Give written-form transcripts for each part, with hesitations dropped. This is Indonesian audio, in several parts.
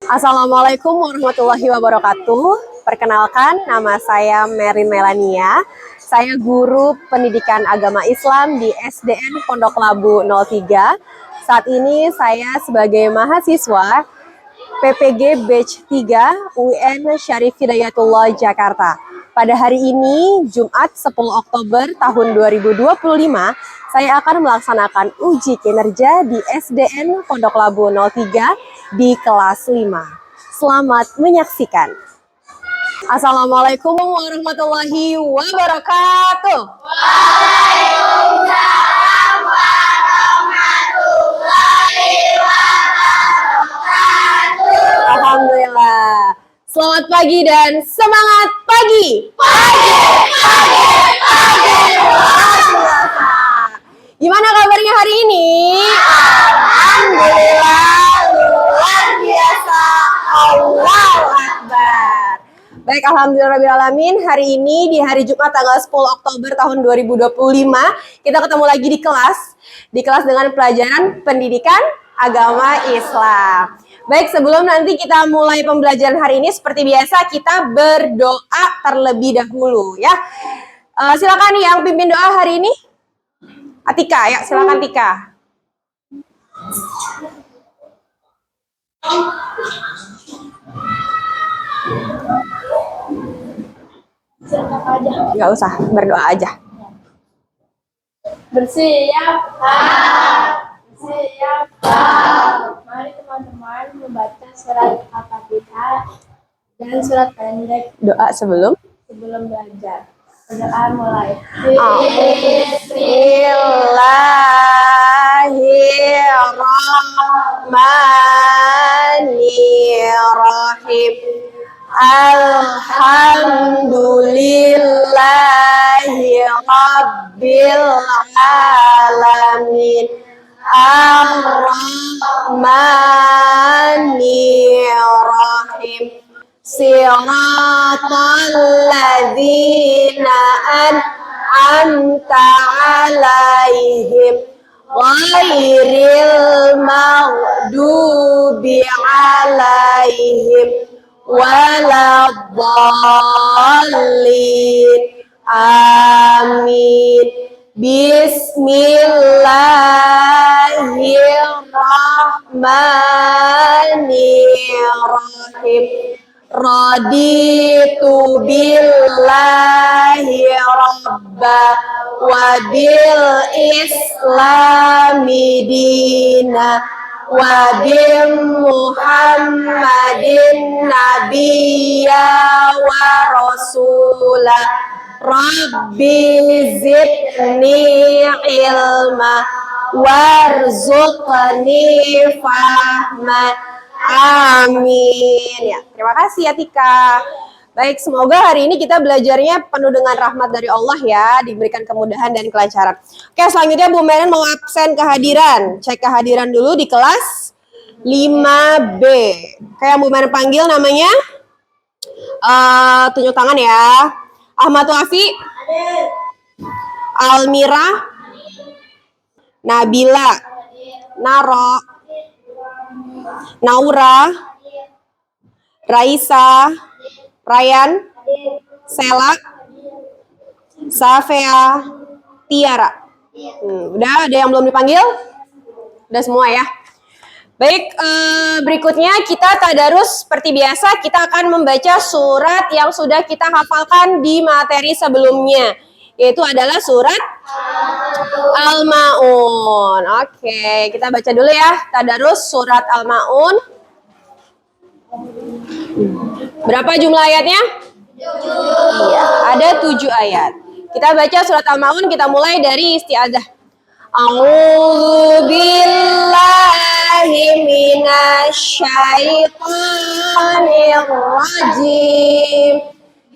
Assalamualaikum warahmatullahi wabarakatuh. Perkenalkan, nama saya Merin Melania. Saya guru pendidikan agama Islam di SDN Pondok Labu 03. Saat ini saya sebagai mahasiswa PPG Batch 3 UIN Syarif Hidayatullah Jakarta. Pada hari ini, Jumat 10 Oktober tahun 2025, saya akan melaksanakan uji kinerja di SDN Pondok Labu 03 di kelas 5. Selamat menyaksikan. Assalamualaikum warahmatullahi wabarakatuh. Waalaikumsalam warahmatullahi wabarakatuh. Alhamdulillah. Selamat pagi dan semangat pagi. Gimana kabarnya hari ini? Alhamdulillah, luar biasa. Allahu Akbar. Baik, alhamdulillahirrahmanirrahim. Hari ini di hari Jumat tanggal 10 Oktober tahun 2025, kita ketemu lagi di kelas dengan pelajaran pendidikan agama Islam. Baik, sebelum nanti kita mulai pembelajaran hari ini, seperti biasa kita berdoa terlebih dahulu ya. Silakan yang pimpin doa hari ini. Atika, ya silakan Tika. Nggak usah, berdoa aja. Bersiap. Bersiap. Mari teman-teman membaca surat Al-Fatihah dan surat pendek Doa sebelum belajar. Berdoa mulai. Bismillahirrahmanirrahim. Alhamdulillahi Rabbil Alamin. Ar-Rahmanir-Rahim. Siratal ladzina an'amta 'alaihim ghairil maghdubi 'alaihim waladdallin. Amin. Bismillahirrahmanirrahim. Raditu billahi rabba wa bil islami dina wa bi Muhammadin nabiyya wa rasula. Rabbi zidni ilma warzuqni fahma. Amin. Ya, terima kasih ya Tika. Baik, semoga hari ini kita belajarnya penuh dengan rahmat dari Allah ya, diberikan kemudahan dan kelancaran. Oke, selanjutnya Bu Meren mau absen kehadiran. Cek kehadiran dulu di kelas 5B. Kayak Bu Meren panggil namanya, tunjuk tangan ya. Ahmad Wafi, Almira, Nabila, Naro, Naura, Raisa, Ryan, Sela, Safea, Tiara. Udah ada yang belum dipanggil? Udah semua ya? Baik, berikutnya kita tadarus seperti biasa. Kita akan membaca surat yang sudah kita hafalkan di materi sebelumnya, yaitu adalah surat Al-Ma'un. Oke, kita baca dulu ya. Tadarus surat Al-Ma'un. Berapa jumlah ayatnya? 7. Iya, ada 7 ayat. Kita baca surat Al-Ma'un, kita mulai dari isti'adzah. A'udzu billahi minasy syaithanir rajim.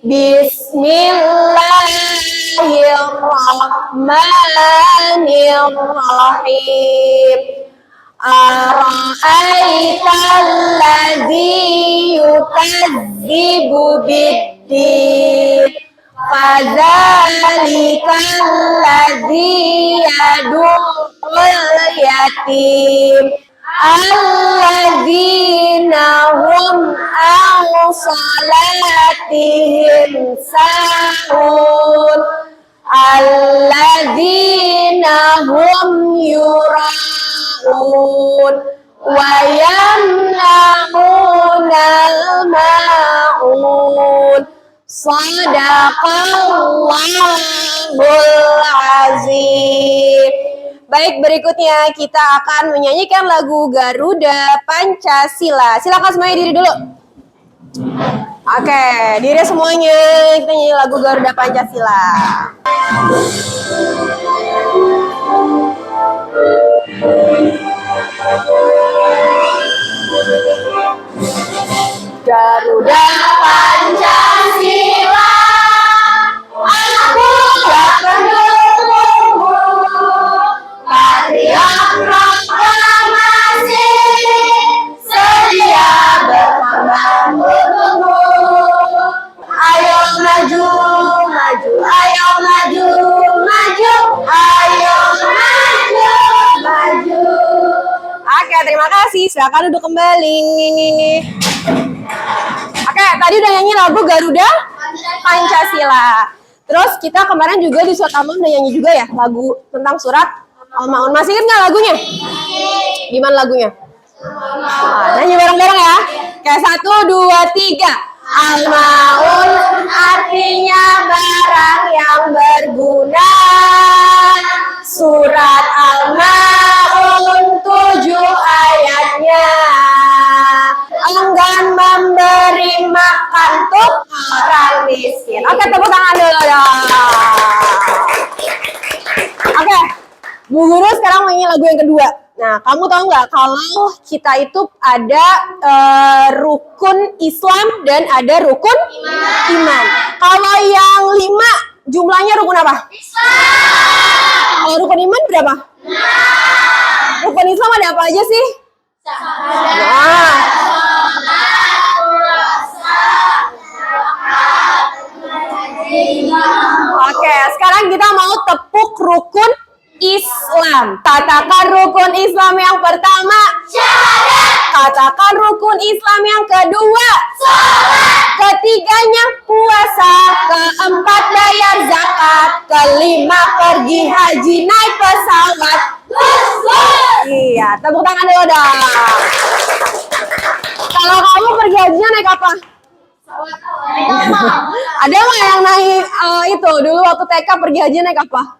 Bismillahirrahmanirrahim. Ara'aital ladzi yukadzibu biddin. Fadzalikal ladzi yad'ul yatim. Alladzina hum salatihim sahun alladzina hum yura'un wa yamna'unal ma'un. Shadaqallahul azim. Baik, berikutnya kita akan menyanyikan lagu Garuda Pancasila. Silakan semuanya diri dulu. Oke, diri semuanya. Kita nyanyi lagu Garuda Pancasila. Garuda Pancasila, aku gak pendukungmu, patriot proklamasi, sedia berkorban untukmu. Ayo maju, maju, ayo maju, maju, ayo maju, maju. Oke, terima kasih. Silakan duduk kembali. Oke, tadi udah nyanyi lagu Garuda Pancasila. Terus kita kemarin juga di surat Al-Maun udah nyanyi juga ya lagu tentang surat Al-Maun. Masih ingat nggak lagunya? Gimana lagunya? Nyanyi bareng-bareng ya. Kayak 1, 2, 3. Al-Maun artinya barang yang berguna. Surat Al-Maun 7 ayatnya. Enggan memberi makan untuk orang miskin. Oke, tepuk tangan dulu dong. Oke, Bu Guru sekarang mau nyanyi lagu yang kedua. Nah, kamu tahu nggak kalau kita itu ada rukun Islam dan ada rukun iman. Kalau yang 5 jumlahnya rukun apa? Islam. Kalau rukun iman berapa? Rukun Islam ada apa aja sih? Nah. Oke, sekarang kita mau tepuk rukun Islam. Katakan rukun Islam yang pertama. Syahadat. Katakan rukun Islam yang kedua. Salat. Ketiganya puasa. Keempat bayar zakat. Kelima pergi haji naik pesawat. Iya, tepuk tangan dulu dong. Kalau kamu pergi hajinya naik apa? Ada nggak yang naik itu dulu waktu TK pergi haji naik apa?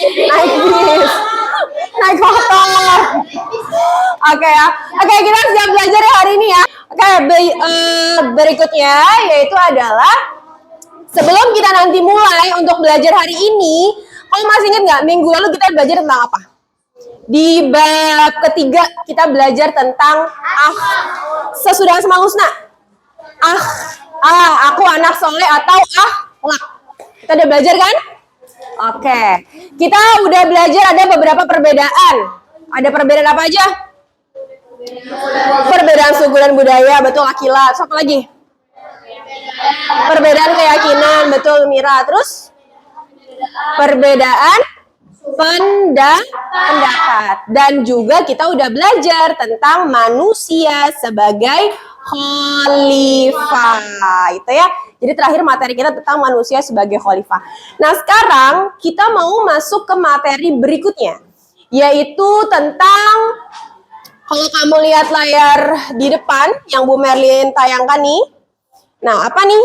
Naik bis, naik motor. Oke ya, oke kita siap belajar ya hari ini ya. Oke, berikutnya yaitu adalah sebelum kita nanti mulai untuk belajar hari ini, kamu masih ingat nggak minggu lalu kita belajar tentang apa? Di bab ketiga kita belajar tentang sesudah Asmaul Husna. Aku anak soleh atau akhlak. Kita udah belajar kan? Oke. Kita udah belajar ada beberapa perbedaan. Ada perbedaan apa aja? Perbedaan suku dan budaya, betul Akila. Terus apa lagi? Perbedaan keyakinan, betul Mira. Terus? Perbedaan pendapat. Dan juga kita udah belajar tentang manusia sebagai khalifah, itu ya. Jadi terakhir materi kita tentang manusia sebagai khalifah. Nah, sekarang kita mau masuk ke materi berikutnya, yaitu tentang, kalau kamu lihat layar di depan yang Bu Merlin tayangkan nih. Nah, apa nih?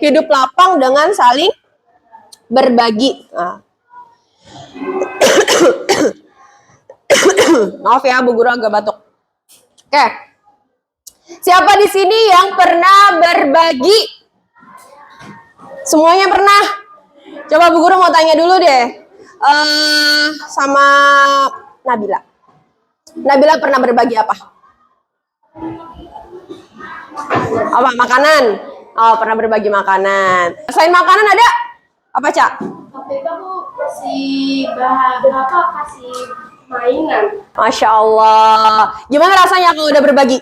Hidup lapang dengan saling berbagi. Nah. Maaf ya, Bu Guru agak batuk. Oke. Siapa di sini yang pernah berbagi? Semuanya pernah? Coba Bu Guru mau tanya dulu deh. Sama Nabila. Nabila pernah berbagi apa? Apa? Makanan? Oh, pernah berbagi makanan. Selain makanan ada? Apa, Cak? Waktu itu aku kasih mainan. Masya Allah. Gimana rasanya kalau udah berbagi?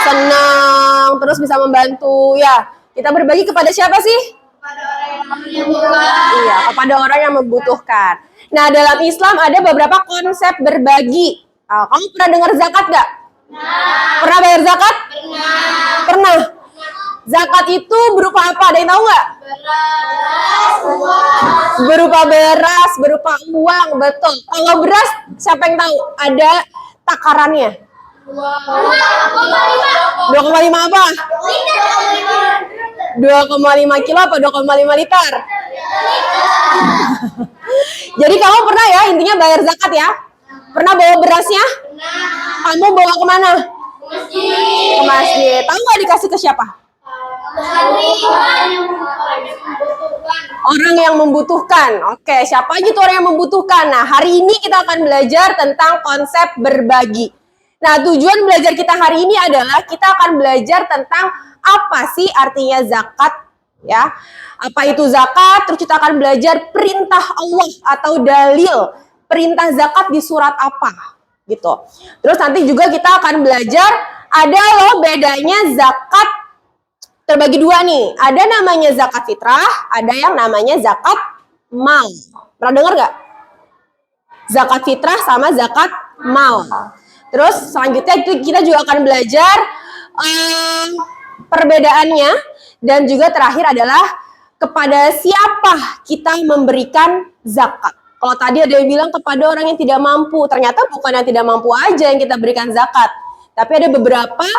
Senang. Terus bisa membantu. Ya, kita berbagi kepada siapa sih? Kepada orang yang membutuhkan. Iya, kepada orang yang membutuhkan. Nah, dalam Islam ada beberapa konsep berbagi. Kamu pernah dengar zakat nggak? Pernah bayar zakat? Pernah. Pernah. Zakat itu berupa apa? Ada yang tahu nggak? Beras, uang. Berupa beras, berupa uang, betul. Kalau beras, siapa yang tahu? Ada takarannya. 2,5 apa? 2,5 kilo apa 2,5 liter? Jadi kamu pernah ya intinya bayar zakat ya? Pernah bawa berasnya? Kamu bawa kemana? Ke masjid. Tahu nggak dikasih ke siapa? Orang yang membutuhkan. Oke, siapa aja tuh orang yang membutuhkan? Nah, hari ini kita akan belajar tentang konsep berbagi. Nah, tujuan belajar kita hari ini adalah kita akan belajar tentang apa sih artinya zakat, ya. Apa itu zakat? Terus kita akan belajar perintah Allah atau dalil perintah zakat di surat apa, gitu. Terus nanti juga kita akan belajar ada loh bedanya zakat terbagi dua nih. Ada namanya zakat fitrah, ada yang namanya zakat mal. Pernah dengar nggak? Zakat fitrah sama zakat mal. Terus selanjutnya kita juga akan belajar perbedaannya dan juga terakhir adalah kepada siapa kita memberikan zakat. Kalau tadi ada yang bilang kepada orang yang tidak mampu, ternyata bukan yang tidak mampu aja yang kita berikan zakat, tapi ada beberapa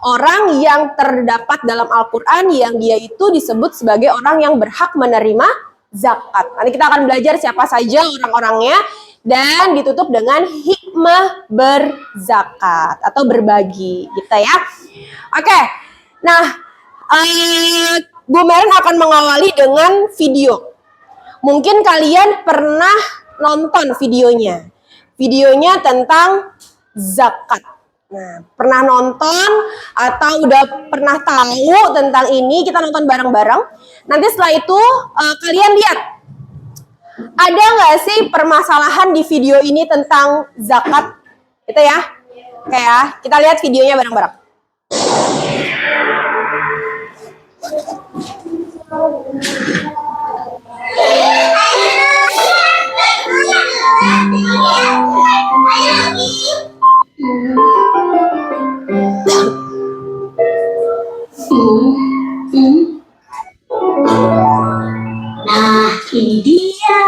orang yang terdapat dalam Al-Quran yang dia itu disebut sebagai orang yang berhak menerima zakat. Nanti kita akan belajar siapa saja orang-orangnya dan ditutup dengan hikmah berzakat atau berbagi gitu ya. Oke, nah Bu Meren akan mengawali dengan video. Mungkin kalian pernah nonton videonya. Videonya tentang zakat. Nah, pernah nonton atau udah pernah tahu tentang ini, kita nonton bareng-bareng. Nanti setelah itu kalian lihat, ada nggak sih permasalahan di video ini tentang zakat? Gitu ya. Oke ya, kita lihat videonya bareng-bareng. Nah, ini dia.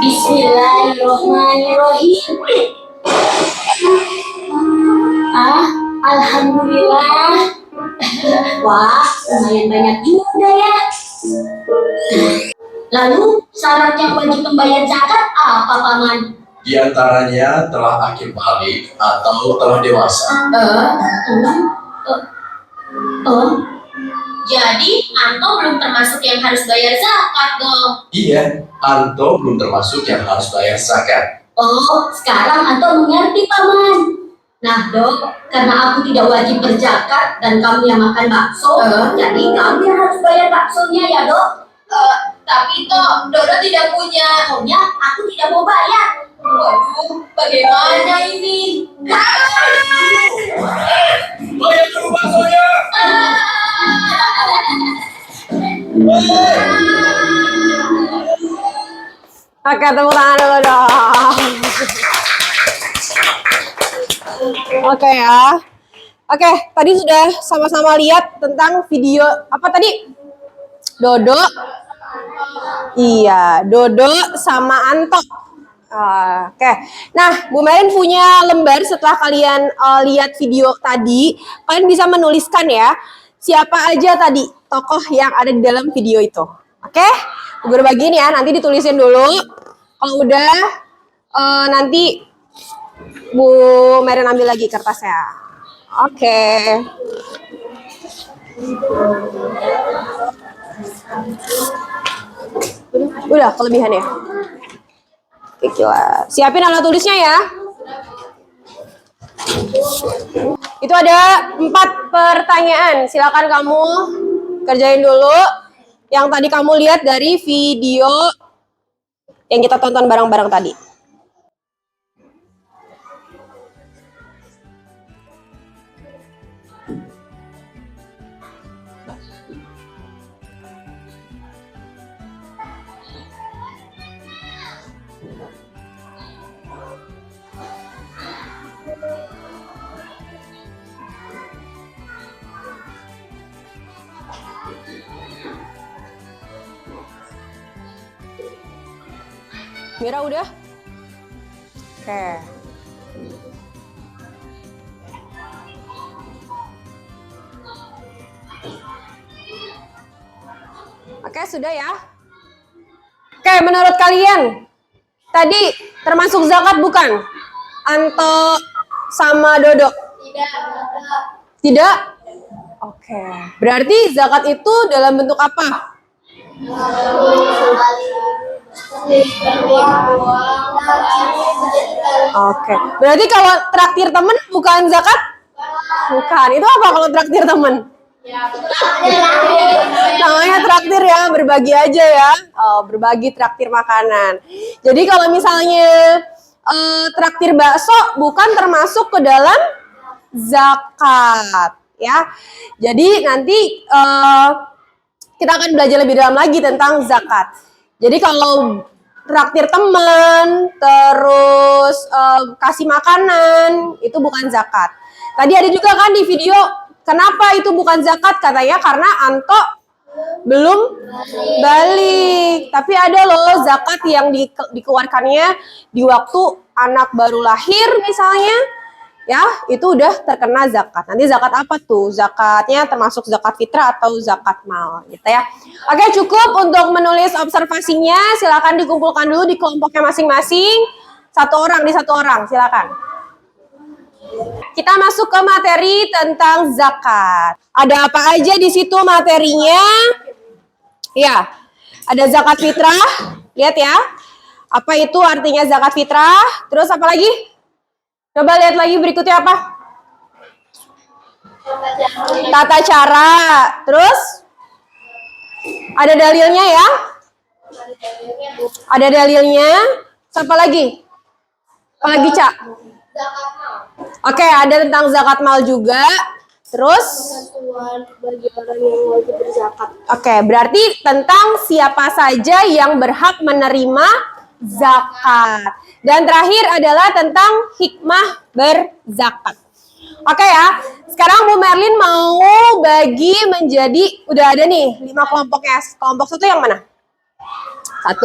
Bismillahirrahmanirrahim. Alhamdulillah. Wah, lumayan banyak juga ya. Lalu syarat yang wajib membayar zakat apa, Paman? Di antaranya telah akil balik atau telah dewasa. Jadi Anto belum termasuk yang harus bayar zakat dong. Iya, Anto belum termasuk yang harus bayar zakat. Oh, sekarang Anto mengerti, Paman. Nah, Dok, karena aku tidak wajib berzakat dan kamu yang makan bakso, jadi kamu yang harus bayar baksonya ya, Dok. Tapi Toh, Dodo tidak punya. Pokoknya aku tidak mau bayar. Waduh, bagaimana ini? Bayar dulu baksonya! Oke, tepuk tangan dulu dong. Oke ya. Oke, tadi sudah sama-sama lihat tentang video apa tadi? Dodo. Iya, Dodo sama Anto. Oke. Nah, Bu Meren punya lembar setelah kalian lihat video tadi, kalian bisa menuliskan ya, siapa aja tadi tokoh yang ada di dalam video itu. Oke? Berbagiin ya, nanti ditulisin dulu. Kalau udah nanti Bu Meren ambil lagi kertasnya. Oke. Udah kelebihannya. Oke, gila. Siapin alat tulisnya ya. Itu ada 4 pertanyaan. Silakan kamu kerjain dulu. Yang tadi kamu lihat dari video yang kita tonton bareng-bareng tadi. Mira udah? Oke. Oke, sudah ya. Oke, menurut kalian tadi termasuk zakat bukan? Anto sama Dodo? Tidak? Oke. Berarti zakat itu dalam bentuk apa? Oke. Berarti kalau traktir temen bukan zakat? Bukan. Itu apa kalau traktir temen? Namanya traktir ya, berbagi aja ya. Oh, berbagi traktir makanan. Jadi kalau misalnya traktir bakso bukan termasuk ke dalam zakat ya. Jadi nanti kita akan belajar lebih dalam lagi tentang zakat. Jadi kalau traktir teman, terus kasih makanan, itu bukan zakat. Tadi ada juga kan di video, kenapa itu bukan zakat? Katanya karena Anto belum balik. Tapi ada loh zakat yang dikeluarkannya di waktu anak baru lahir misalnya. Ya, itu udah terkena zakat. Nanti zakat apa tuh? Zakatnya termasuk zakat fitrah atau zakat mal, gitu ya. Oke, cukup untuk menulis observasinya. Silakan dikumpulkan dulu di kelompoknya masing-masing. Satu orang, silakan. Kita masuk ke materi tentang zakat. Ada apa aja di situ materinya? Ya, ada zakat fitrah. Lihat ya. Apa itu artinya zakat fitrah? Terus apa lagi? Coba lihat lagi berikutnya apa? Tata cara. Terus? Ada dalilnya ya? Ada dalilnya. Siapa lagi? Apa lagi, Cak? Oke, ada tentang zakat mal juga. Terus? Bagi orang yang wajib berzakat. Oke, berarti tentang siapa saja yang berhak menerima zakat. Dan terakhir adalah tentang hikmah berzakat. Oke ya, sekarang Bu Merlin mau bagi menjadi, udah ada nih 5 kelompoknya. Kelompok 1 yang mana? 1,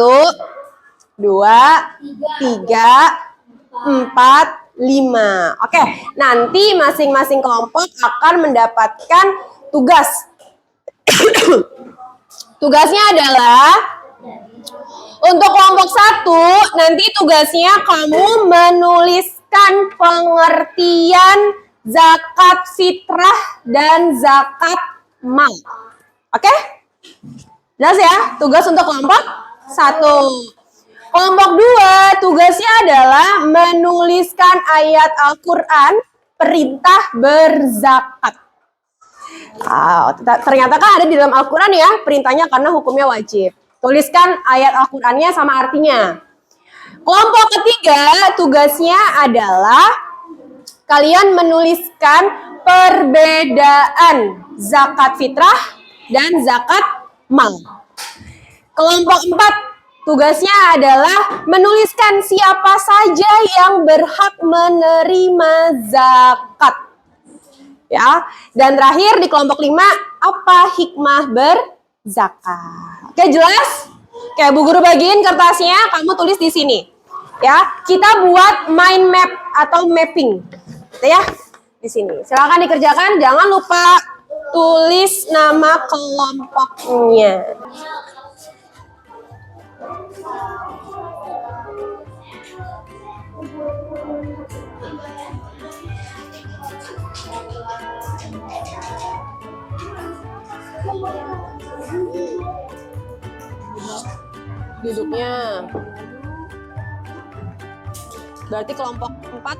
2, 3, 4, 5. Oke, nanti masing-masing kelompok akan mendapatkan tugas. Tugasnya adalah untuk kelompok 1, nanti tugasnya kamu menuliskan pengertian zakat fitrah dan zakat mal. Oke? Jelas ya? Tugas untuk kelompok 1. Kelompok 2, tugasnya adalah menuliskan ayat Al-Quran perintah berzakat. Ternyata kan ada di dalam Al-Quran ya, perintahnya karena hukumnya wajib. Tuliskan ayat Al-Qurannya sama artinya. Kelompok ketiga, tugasnya adalah kalian menuliskan perbedaan zakat fitrah dan zakat mal. Kelompok 4, tugasnya adalah menuliskan siapa saja yang berhak menerima zakat. Ya, dan terakhir di kelompok 5, apa hikmah berzakat? Oke, jelas? Oke, Bu Guru bagiin kertasnya, kamu tulis di sini. Ya, kita buat mind map atau mapping. Gitu ya, di sini. Silakan dikerjakan, jangan lupa tulis nama kelompoknya. Duduknya. Berarti kelompok 4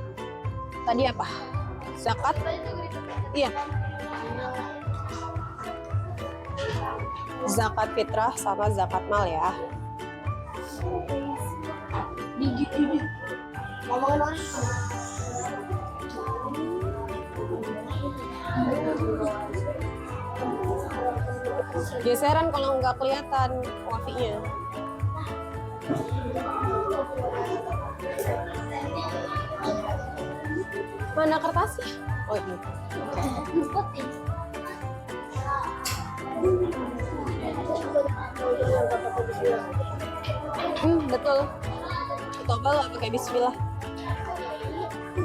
tadi apa? Zakat? Iya. Zakat fitrah sama zakat mal ya. Geseran kalau nggak kelihatan wafinya. Mana kertasnya? Oh ini. Betul. taubat nggak pakai bismillah?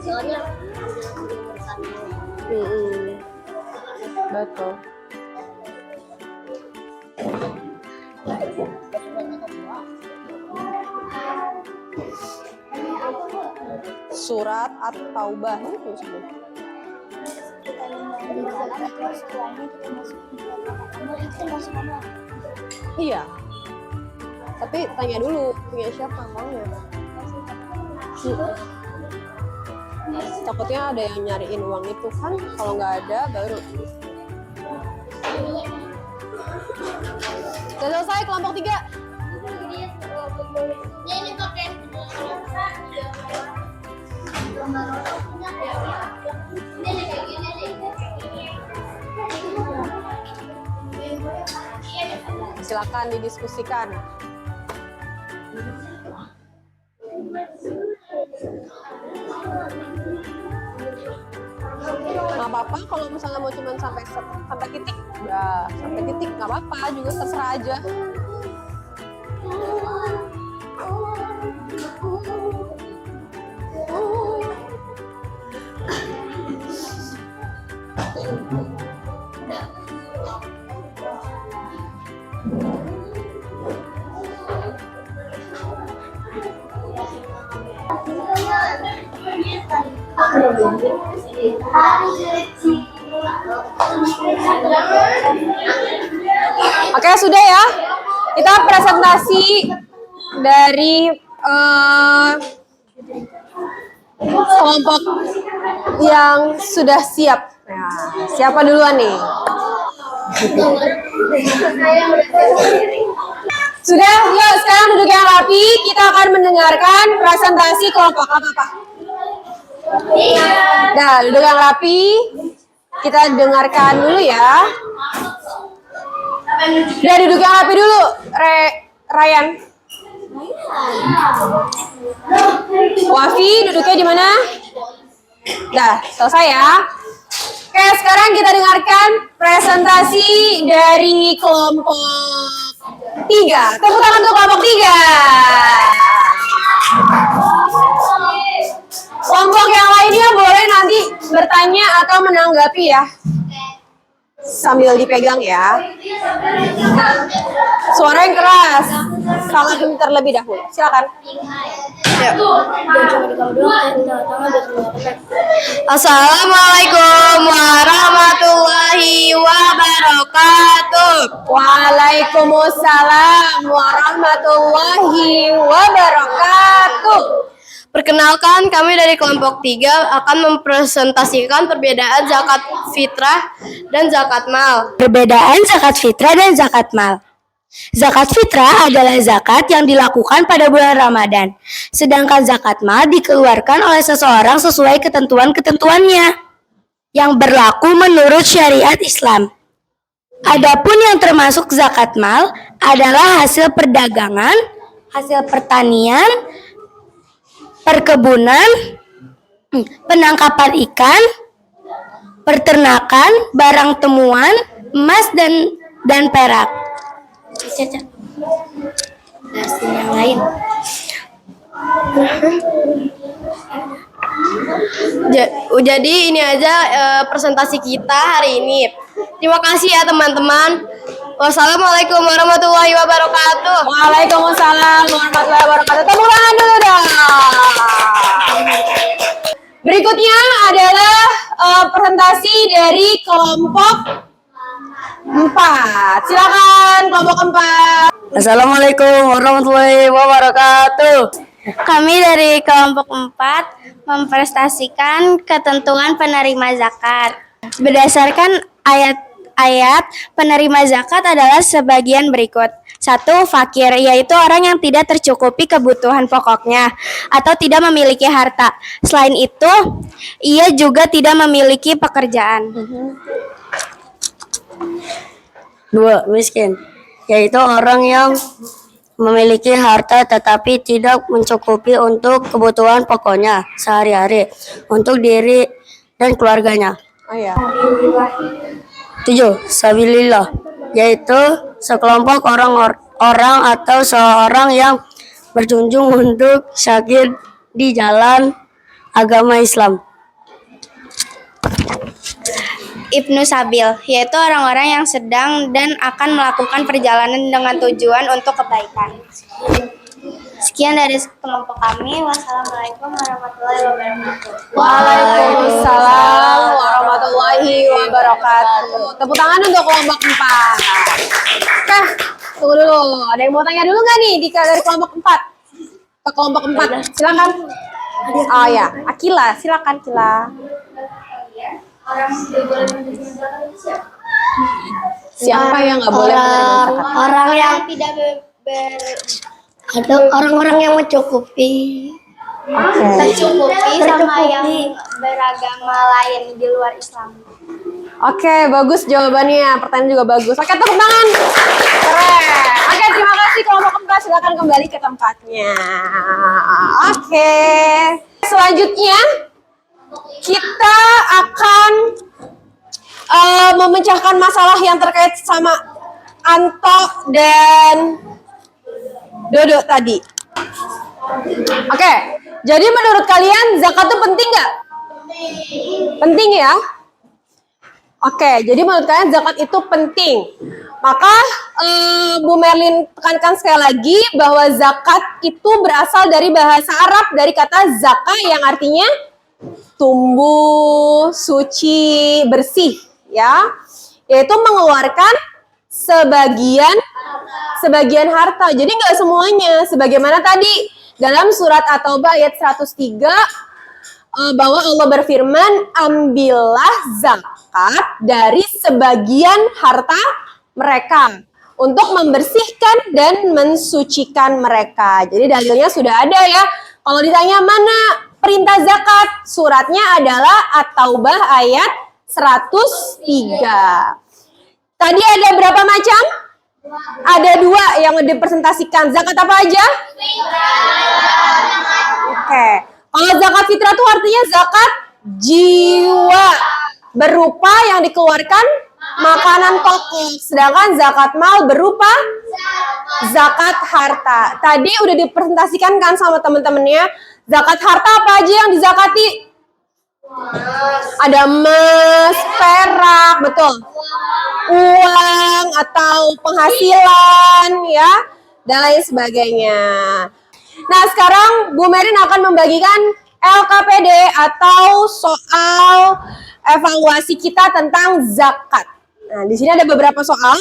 Soalnya Betul. Surat At-Taubah itu sebenarnya. Iya. Tapi tanya dulu punya siapa uangnya. Takutnya ada yang nyariin uang itu kan, kalau nggak ada baru. Udah selesai kelompok 3. ini pakai Silakan didiskusikan. Nggak apa-apa kalau misalnya mau cuman sampai titik, ya sampai titik nggak apa-apa juga, terserah aja. Oke, sudah ya. Kita presentasi dari kelompok yang sudah siap. Nah, siapa duluan nih? Sudah, yuk sekarang duduk yang rapi. Kita akan mendengarkan presentasi kelompok apa-apa. Nah, duduk yang rapi. Kita dengarkan dulu ya. Udah duduk yang rapi dulu, Ryan. Wafi, duduknya di mana? Dah, selesai ya. Oke, sekarang kita dengarkan presentasi dari kelompok 3. Tepuk tangan untuk kelompok 3. Kelompok yang lainnya boleh nanti bertanya atau menanggapi ya. Sambil dipegang ya. Suara yang keras. Sangat terlebih dahulu. Silakan. Assalamualaikum warahmatullahi wabarakatuh. Waalaikumsalam warahmatullahi wabarakatuh. Perkenalkan, kami dari kelompok 3 akan mempresentasikan perbedaan zakat fitrah dan zakat mal. Perbedaan zakat fitrah dan zakat mal. Zakat fitrah adalah zakat yang dilakukan pada bulan Ramadan, sedangkan zakat mal dikeluarkan oleh seseorang sesuai ketentuan-ketentuannya yang berlaku menurut syariat Islam. Adapun yang termasuk zakat mal adalah hasil perdagangan, hasil pertanian, perkebunan, penangkapan ikan, peternakan, barang temuan, emas dan perak. Dan yang lain. Jadi ini aja presentasi kita hari ini. Terima kasih ya teman-teman. Wassalamualaikum warahmatullahi wabarakatuh. Waalaikumsalam warahmatullahi wabarakatuh. Tepuk tangan dulu dong. Berikutnya adalah presentasi dari kelompok 4. Silakan kelompok 4. Assalamualaikum warahmatullahi wabarakatuh. Kami dari kelompok 4 mempresentasikan ketentuan penerima zakat. Berdasarkan ayat penerima zakat adalah sebagian berikut. 1. Fakir, yaitu orang yang tidak tercukupi kebutuhan pokoknya atau tidak memiliki harta. Selain itu, ia juga tidak memiliki pekerjaan. 2. Miskin, yaitu orang yang memiliki harta tetapi tidak mencukupi untuk kebutuhan pokoknya sehari-hari untuk diri dan keluarganya. Oh ya. 7. Sabilillah, yaitu sekelompok orang atau seorang yang berjunjung untuk syahid di jalan agama Islam. Ibnu Sabil, yaitu orang-orang yang sedang dan akan melakukan perjalanan dengan tujuan untuk kebaikan. Sekian dari kelompok kami. Wassalamualaikum warahmatullahi wabarakatuh. Waalaikumsalam warahmatullahi wabarakatuh. Tepuk tangan untuk kelompok 4. Oke, tunggu dulu. Ada yang mau tanya dulu nggak nih dari kelompok 4? Ke kelompok 4, silakan. Oh ya, Akila, silakan Akila. Siapa yang nggak boleh menerima zakat? Orang yang tidak ada orang-orang yang mencukupi. tercukupi sama yang beragama lain di luar Islam. Oke, bagus jawabannya. Pertanyaan juga bagus. Oke, tepuk tangan. Keren. Oke, terima kasih kelompok 4. Silakan kembali ke tempatnya. Oke. Selanjutnya kita akan memecahkan masalah yang terkait sama Anto dan Dodo tadi. Oke, jadi menurut kalian zakat itu penting nggak? Penting ya? Oke, jadi menurut kalian zakat itu penting. Maka Bu Merlin tekankan sekali lagi bahwa zakat itu berasal dari bahasa Arab, dari kata zaka yang artinya tumbuh, suci, bersih, ya, yaitu mengeluarkan sebagian harta. Jadi nggak semuanya, sebagaimana tadi dalam surat At-Taubah ayat 103 bahwa Allah berfirman, ambillah zakat dari sebagian harta mereka untuk membersihkan dan mensucikan mereka. Jadi dalilnya sudah ada ya. Kalau ditanya mana perintah zakat, suratnya adalah At-Taubah ayat 103. Tadi ada berapa macam? Ada 2 yang dipresentasikan. Zakat apa aja? Oke. Kalau zakat fitrah itu artinya zakat jiwa, berupa yang dikeluarkan makanan pokok. Sedangkan zakat mal berupa zakat harta. Tadi udah dipresentasikan kan sama temen-temennya. Zakat harta apa aja yang dizakati? Ada emas, perak, betul. Uang atau penghasilan ya, dan lain sebagainya. Nah, sekarang Bu Merin akan membagikan LKPD atau soal evaluasi kita tentang zakat. Nah, di sini ada beberapa soal.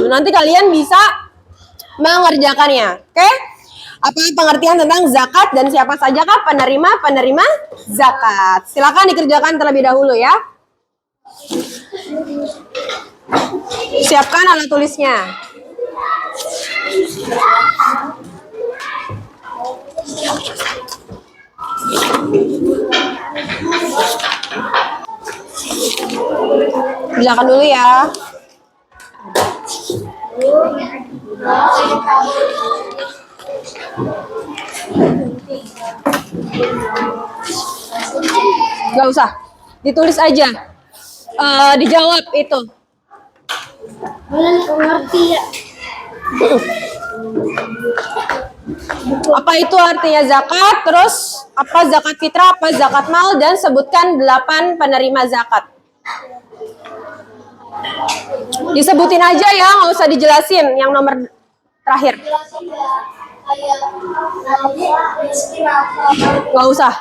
Nanti kalian bisa mengerjakannya. Oke? Apa pengertian tentang zakat dan siapa saja kah penerima zakat? Silakan dikerjakan terlebih dahulu ya. Siapkan alat tulisnya. Kerjakan dulu ya. Gak usah, ditulis aja. Dijawab itu. Apa itu artinya zakat? Terus apa zakat fitrah? Apa zakat mal? Dan sebutkan 8 penerima zakat. Disebutin aja ya, nggak usah dijelasin. Yang nomor terakhir. Nggak usah.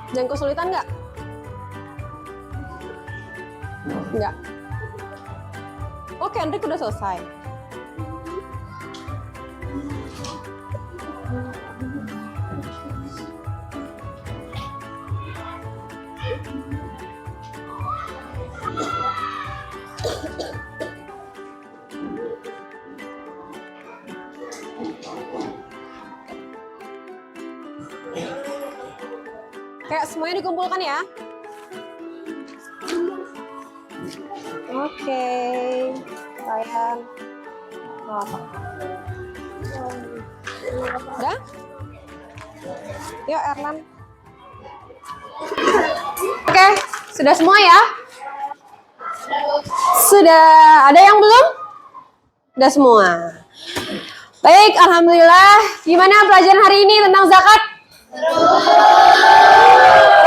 Dan kesulitan nggak? Nggak. Oke, Hendrik udah selesai. Kayak semuanya dikumpulkan ya. Oke, sayang. Oh. Udah? Yuk Erlan. Oke, sudah semua ya? Sudah. Ada yang belum? Sudah semua. Baik, alhamdulillah. Gimana pelajaran hari ini tentang zakat?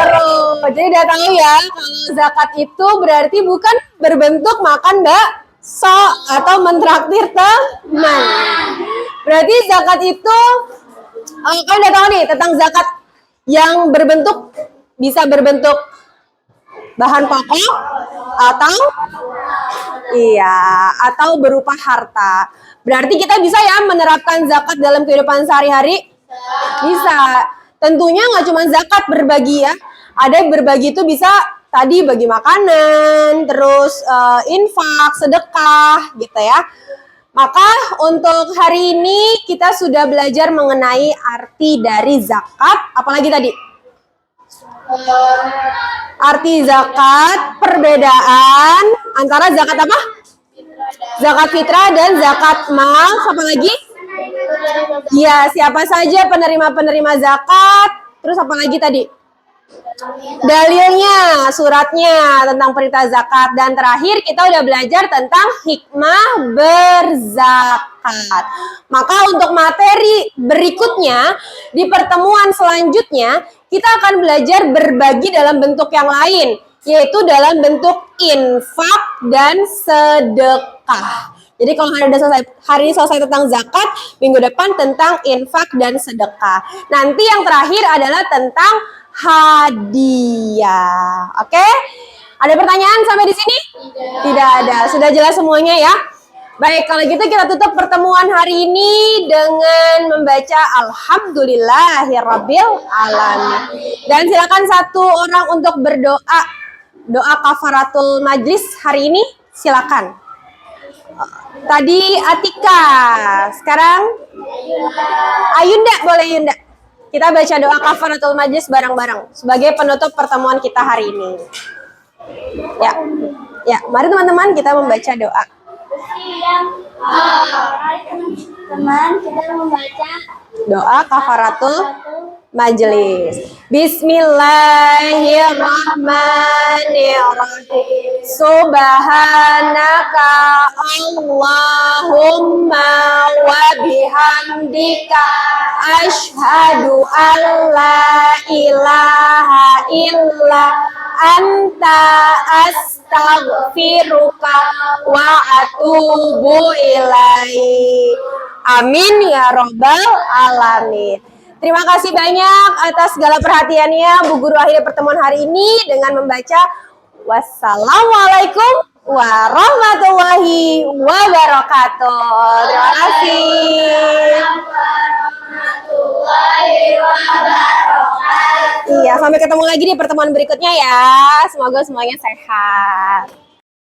Seru. Jadi udah tahu ya, kalau zakat itu berarti bukan berbentuk makan bakso atau mentraktir teman. Berarti zakat itu, kalian udah tahu nih tentang zakat yang berbentuk, bisa berbentuk bahan pokok atau atau berupa harta. Berarti kita bisa ya menerapkan zakat dalam kehidupan sehari-hari? Bisa. Tentunya nggak cuma zakat berbagi ya. Ada berbagi itu bisa tadi bagi makanan, terus infak, sedekah gitu ya. Maka untuk hari ini kita sudah belajar mengenai arti dari zakat. Apalagi tadi? Arti zakat, perbedaan antara zakat apa? Zakat fitrah dan zakat mal. Apa lagi? Ya, siapa saja penerima-penerima zakat. Terus apa lagi tadi? Dalilnya, suratnya tentang perintah zakat. Dan terakhir kita udah belajar tentang hikmah berzakat. Maka untuk materi berikutnya, di pertemuan selanjutnya, kita akan belajar berbagi dalam bentuk yang lain, yaitu dalam bentuk infak dan sedekah. Jadi kalau hari ini selesai tentang zakat, minggu depan tentang infak dan sedekah. Nanti yang terakhir adalah tentang hadiah. Oke? Ada pertanyaan sampai di sini? Tidak ada. Sudah jelas semuanya ya? Baik, kalau gitu kita tutup pertemuan hari ini dengan membaca Alhamdulillahirabbil alamin. Dan silakan satu orang untuk berdoa. Doa kafaratul majlis hari ini, silakan. Tadi Atika, sekarang Ayunda, boleh Yunda. Kita baca doa kafaratul majlis bareng-bareng sebagai penutup pertemuan kita hari ini. Ya, mari teman-teman kita membaca doa. Teman, kita membaca Doa kafaratul majlis. Bismillahirrahmanirrahim. Subhanaka Allahumma wa bihamdika asyhadu an la ilaha illa anta astaghfiruka wa atubu ilaihi. Amin ya robbal alamin. Terima kasih banyak atas segala perhatiannya Bu Guru akhir pertemuan hari ini dengan membaca wassalamualaikum warahmatullahi wabarakatuh. Terima kasih. Iya, sampai ketemu lagi di pertemuan berikutnya ya. Semoga semuanya sehat.